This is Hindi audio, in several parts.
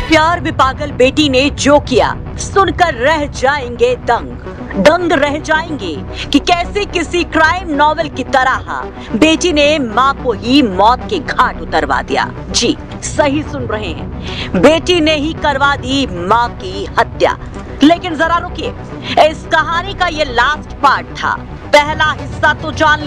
प्यार में पागल बेटी ने जो किया सुनकर रह जाएंगे दंग रह जाएंगे कि कैसे किसी क्राइम नॉवेल की तरह बेटी ने मां को ही मौत के घाट उतरवा दिया। जी सही सुन रहे हैं, बेटी ने ही करवा दी मां की हत्या। लेकिन जरा रुकिए, इस कहानी का ये लास्ट पार्ट था। पहला हिस्सा तो जान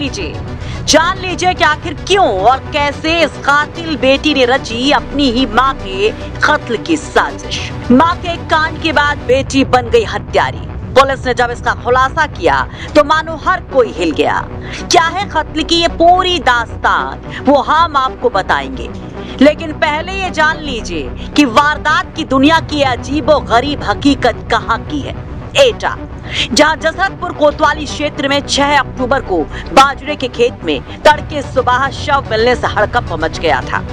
लीजिए कि आखिर क्यों और कैसे इस कातिल बेटी ने रची अपनी ही मां के कत्ल की साजिश। मां के कांड के बाद बेटी बन गई हत्यारी। पुलिस ने जब इसका खुलासा किया तो मानो हर कोई हिल गया। क्या है कत्ल की ये पूरी दास्तान, वो हम आपको बताएंगे। लेकिन पहले ये जान लीजिए कि वारदात की दुनिया की अजीबोगरीब हकीकत कहां की है। एटा, जहां जसरतपुर कोतवाली क्षेत्र में 6 अक्टूबर को बाजरे के खेत में तड़के सुबह शव मिलने से हड़कंप मच गया था।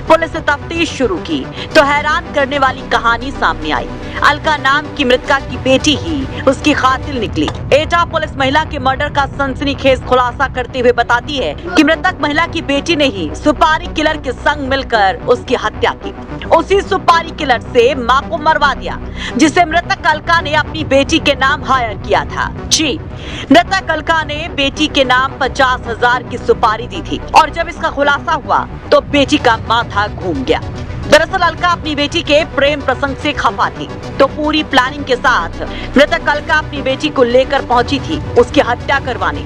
पुलिस ने तफ्तीश शुरू की तो हैरान करने वाली कहानी सामने आई। अलका नाम की मृतका की बेटी ही उसकी कातिल निकली। एटा पुलिस महिला के मर्डर का सनसनीखेज खुलासा करते हुए बताती है कि मृतक महिला की बेटी ने ही सुपारी किलर के संग मिलकर उसकी हत्या की। उसी सुपारी किलर से मां को मरवा दिया, जिसे मृतक अलका ने अपनी बेटी के नाम हायर किया था। जी, मृतक अलका ने बेटी के नाम 50,000 की सुपारी दी थी और जब इसका खुलासा हुआ तो बेटी का माथा घूम गया। दरअसल अलका अपनी बेटी के प्रेम प्रसंग से खफा थी, तो पूरी प्लानिंग के साथ मृतक अलका अपनी बेटी को लेकर पहुंची थी उसकी हत्या करवाने।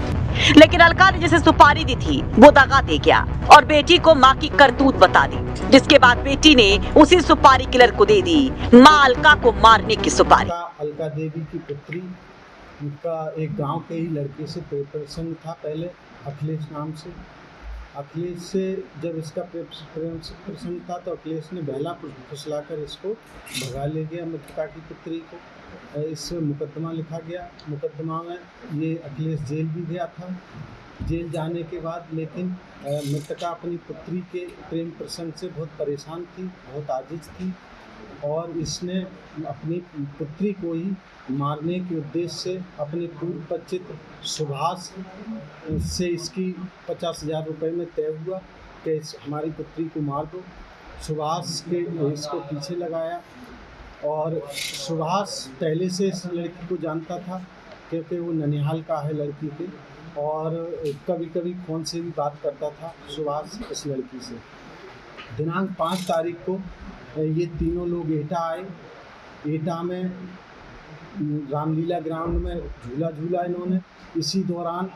लेकिन अलका ने जिसे सुपारी दी थी वो दगा दे गया और बेटी को मां की करतूत बता दी, जिसके बाद बेटी ने उसी सुपारी किलर को दे दी मां अलका को मारने की सुपारी। अलका देवी की पुत्री का एक गांव के ही लड़के से प्रेम प्रसंग था पहले, अखिलेश नाम से। अखिलेश से जब इसका प्रेम प्रसंग था तो अखिलेश ने बहला फुसलाकर इसको भगा ले गया मृतका की पुत्री को। इसमें मुकदमा लिखा गया। मुकदमा में ये अखिलेश जेल भी गया था। जेल जाने के बाद लेकिन मृतका अपनी पुत्री के प्रेम प्रसंग से बहुत परेशान थी, बहुत आजिज थी और इसने अपनी पुत्री को ही मारने के उद्देश्य से अपने पूर्व परिचित सुभाष से इसकी 50,000 रुपये में तय हुआ कि हमारी पुत्री को मार दो। सुभाष के इसको पीछे लगाया और सुभाष पहले से इस लड़की को जानता था क्योंकि वो ननिहाल का है लड़की के, और कभी कभी फ़ोन से भी बात करता था सुभाष इस लड़की से। दिनांक 5 तारीख को ये तीनों लोग एटा आए। एटा में रामलीला ग्राउंड में झूला इन्होंने। इसी दौरान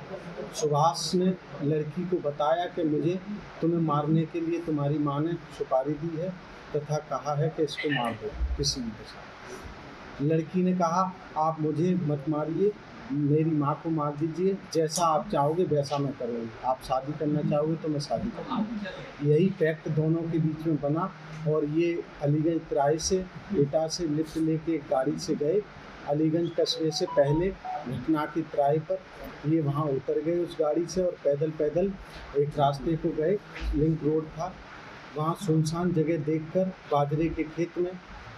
सुभाष ने लड़की को बताया कि मुझे तुम्हें मारने के लिए तुम्हारी माँ ने सुपारी दी है तथा कहा है कि इसको मार दो किसी भी के साथ। लड़की ने कहा आप मुझे मत मारिए, मेरी माँ को मार दीजिए, जैसा आप चाहोगे वैसा मैं करूँगी। आप शादी करना चाहोगे तो मैं शादी करूँगी। यही फैक्ट दोनों के बीच में बना और ये अलीगंज तिराहे से एटा से लिफ्ट लेके एक गाड़ी से गए। अलीगंज कस्बे से पहले घटना की तिराहे पर ये वहाँ उतर गए उस गाड़ी से और पैदल एक रास्ते को गए। लिंक रोड था, वहाँ सुनसान जगह देखकर बाजरे के खेत में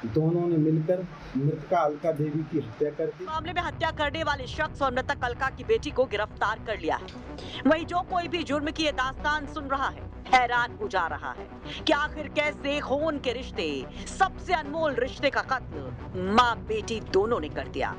दोनों ने मिलकर मृतका अलका देवी की हत्या कर दी। मामले में हत्या करने वाले शख्स और मृतक अलका की बेटी को गिरफ्तार कर लिया है। वहीं जो कोई भी जुर्म की ये दास्तान सुन रहा है हैरान हो जा रहा है कि आखिर कैसे खून के रिश्ते, सबसे अनमोल रिश्ते का कत्ल माँ बेटी दोनों ने कर दिया।